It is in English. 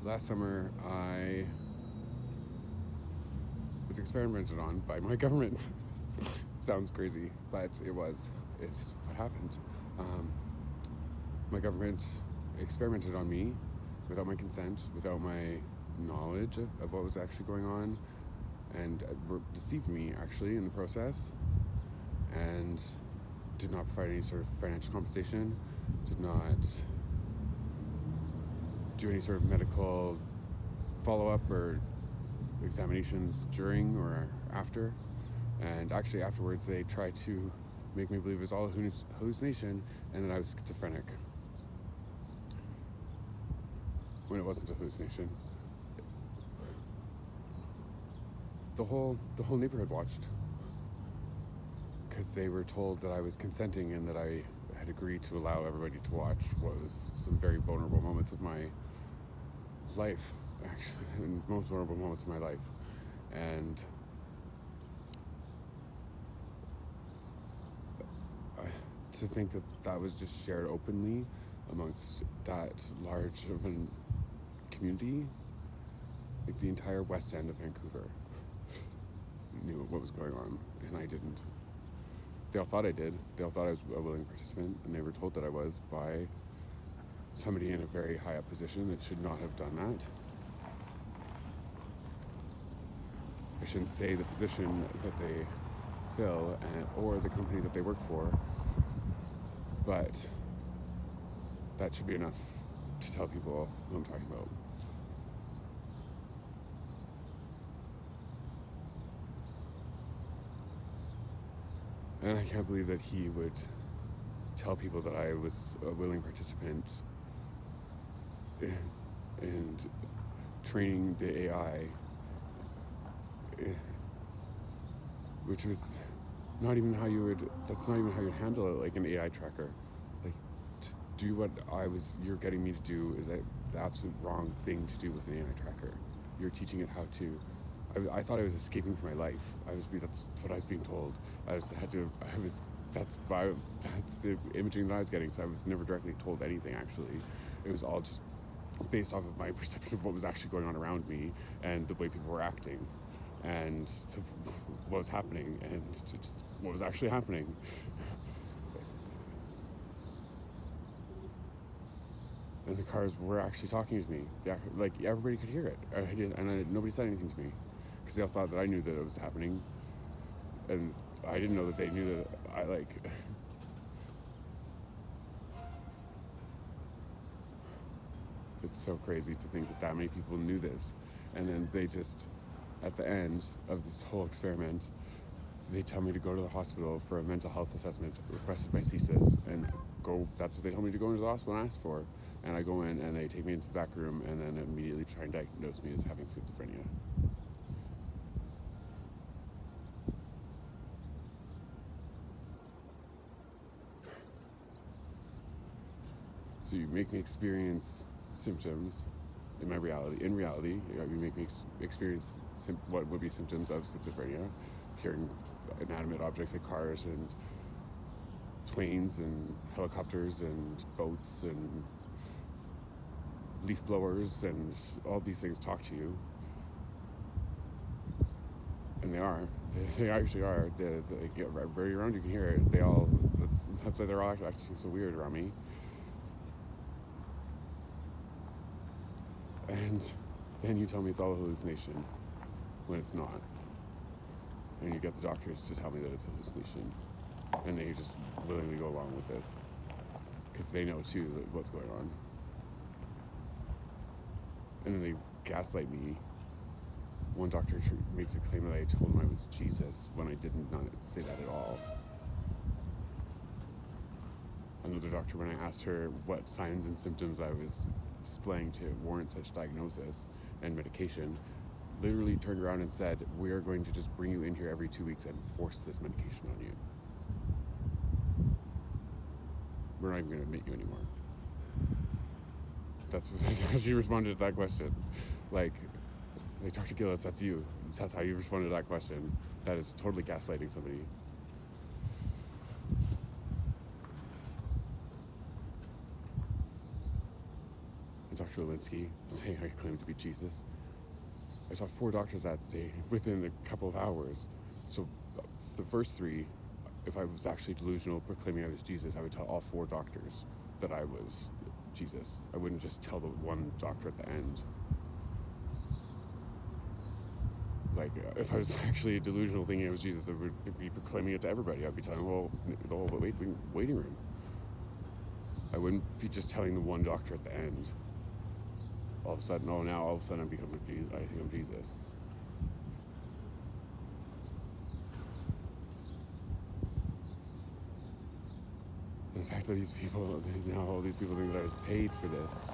Last summer, I was experimented on by my government. Sounds crazy, but it was. It's what happened. My government experimented on me without my consent, without my knowledge of what was actually going on, and deceived me actually in the process, and did not provide any sort of financial compensation, did not do any sort of medical follow-up or examinations during or after. And actually afterwards they tried to make me believe it was all a hallucination and that I was schizophrenic, when it wasn't a hallucination. The whole neighborhood watched, because they were told that I was consenting and that I had agreed to allow everybody to watch what was some very vulnerable moments of my life, actually, and most vulnerable moments of my life. And to think that that was just shared openly amongst that large of a community, like the entire west end of Vancouver knew what was going on, and I didn't. They all thought I did. They all thought I was a willing participant, and they were told that I was by somebody in a very high up position that should not have done that. I shouldn't say the position that they fill or the company that they work for, but that should be enough to tell people who I'm talking about. And I can't believe that he would tell people that I was a willing participant and training the AI, which was not even how you would, that's not even how you'd handle it, like an AI tracker. Like, to do what you're getting me to do is the absolute wrong thing to do with an AI tracker. You're teaching it how to, I thought I was escaping from my life. That's what I was being told. That's the imaging that I was getting, so I was never directly told anything, actually. It was all just based off of my perception of what was actually going on around me and the way people were acting and what was happening and just what was actually happening. And the cars were actually talking to me. Like, everybody could hear it. Nobody said anything to me, because they all thought that I knew that it was happening, and I didn't know that they knew that it's so crazy to think that many people knew this, and then they just, at the end of this whole experiment, they tell me to go to the hospital for a mental health assessment requested by CSIS, and that's what they told me to go into the hospital and ask for. And I go in and they take me into the back room and then immediately try and diagnose me as having schizophrenia. So you make me experience symptoms in reality. You make me experience what would be symptoms of schizophrenia, hearing inanimate objects like cars and planes and helicopters and boats and leaf blowers and all these things talk to you. And they actually are. Right around you can hear it. That's why they're all acting so weird around me. And then you tell me it's all a hallucination when it's not. And you get the doctors to tell me that it's a hallucination. And they just willingly go along with this, because they know too what's going on. And then they gaslight me. One doctor makes a claim that I told him I was Jesus, when I did not say that at all. Another doctor, when I asked her what signs and symptoms I was displaying to warrant such diagnosis and medication, literally turned around and said, "We're going to just bring you in here every 2 weeks and force this medication on you. We're not even going to admit you anymore." That's how she responded to that question. Like, Dr. Gillis, that's you. That's how you responded to that question. That is totally gaslighting somebody. Dr. Lewinsky saying I claim to be Jesus. I saw 4 doctors that day within a couple of hours. So the first 3, if I was actually delusional, proclaiming I was Jesus, I would tell all 4 doctors that I was Jesus. I wouldn't just tell the one doctor at the end. Like, if I was actually delusional thinking I was Jesus, I would be proclaiming it to everybody. I'd be telling the whole waiting room. I wouldn't be just telling the one doctor at the end. All of a sudden, I'm becoming Jesus. I think I'm Jesus. And the fact that all these people think that I was paid for this.